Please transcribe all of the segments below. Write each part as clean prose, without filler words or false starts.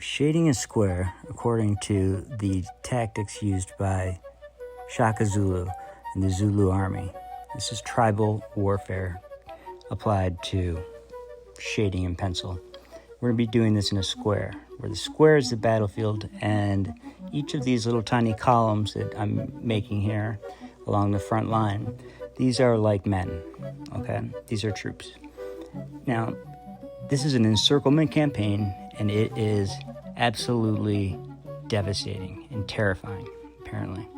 Shading a square according to the tactics used by Shaka Zulu and the Zulu army. This is tribal warfare applied to shading in pencil. We're going to be doing this in a square, where the square is the battlefield, and each of these little tiny columns that I'm making here along the front line, these are like men, okay? These are troops. Now, this is an encirclement campaign, and it is absolutely devastating and terrifying, apparently.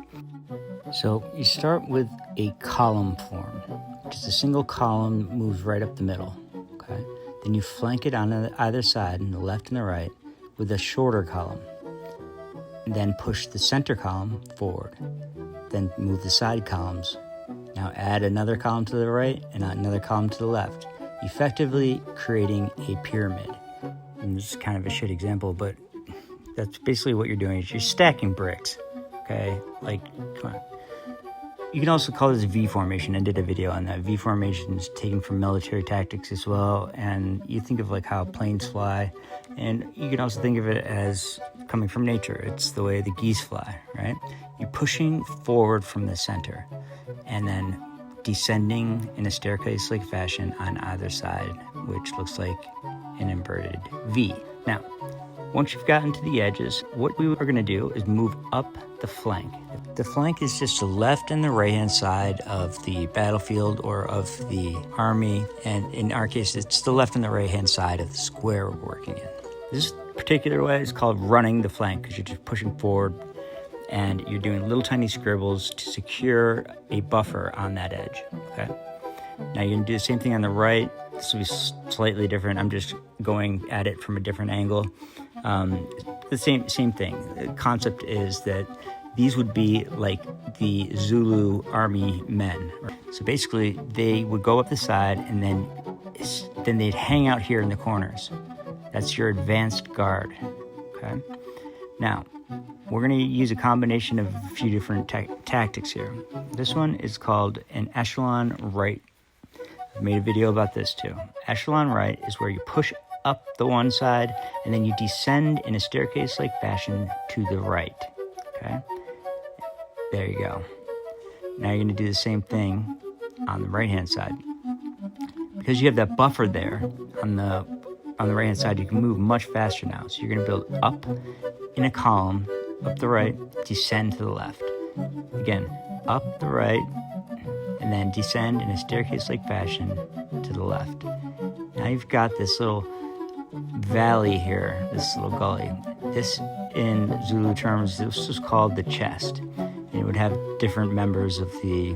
So you start with a column form. Just a single column moves right up the middle, okay? Then you flank it on either side, on the left and the right, with a shorter column. And then push the center column forward. Then move the side columns. Now add another column to the right and another column to the left, effectively creating a pyramid. And this is kind of a shit example, but that's basically what you're doing. Is you're stacking bricks, okay? Like, come on. You can also call this V formation. I did a video on that. V formation is taken from military tactics as well, and you think of like how planes fly, and you can also think of it as coming from nature. It's the way the geese fly, right? You're pushing forward from the center, and then descending in a staircase-like fashion on either side, which looks like an inverted V. Now, once you've gotten to the edges, what we are going to do is move up the flank. The flank is just the left and the right-hand side of the battlefield or of the army, and in our case, it's the left and the right-hand side of the square we're working in. This particular way is called running the flank, because you're just pushing forward and you're doing little tiny scribbles to secure a buffer on that edge, okay? Now you're going to do the same thing on the right. This will be slightly different. I'm just going at it from a different angle. The same thing. The concept is that these would be like the Zulu army men. So basically, they would go up the side, and then they'd hang out here in the corners. That's your advanced guard, okay? Now, we're going to use a combination of a few different tactics here. This one is called an echelon right. I've made a video about this too. Echelon right is where you push up the one side, and then you descend in a staircase-like fashion to the right, okay? There you go. Now you're going to do the same thing on the right-hand side. Because you have that buffer there on the right-hand side, you can move much faster now. So you're going to build up in a column, up the right, descend to the left. Again, up the right, and then descend in a staircase-like fashion to the left. Now you've got this little valley here, this little gully. This, in Zulu terms, this was called the chest. And it would have different members of the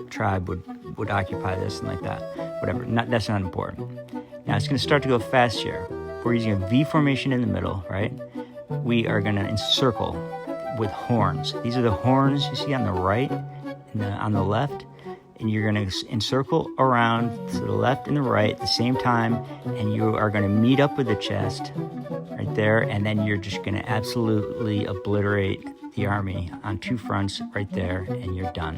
tribe would occupy this and like that. Whatever, that's not important. Now it's going to start to go fast here. We're using a V formation in the middle, right? We are going to encircle with horns. These are the horns you see on the right and on the left. And you're going to encircle around to the left and the right at the same time, and you are going to meet up with the chest right there, and then you're just going to absolutely obliterate the army on two fronts right there, and you're done.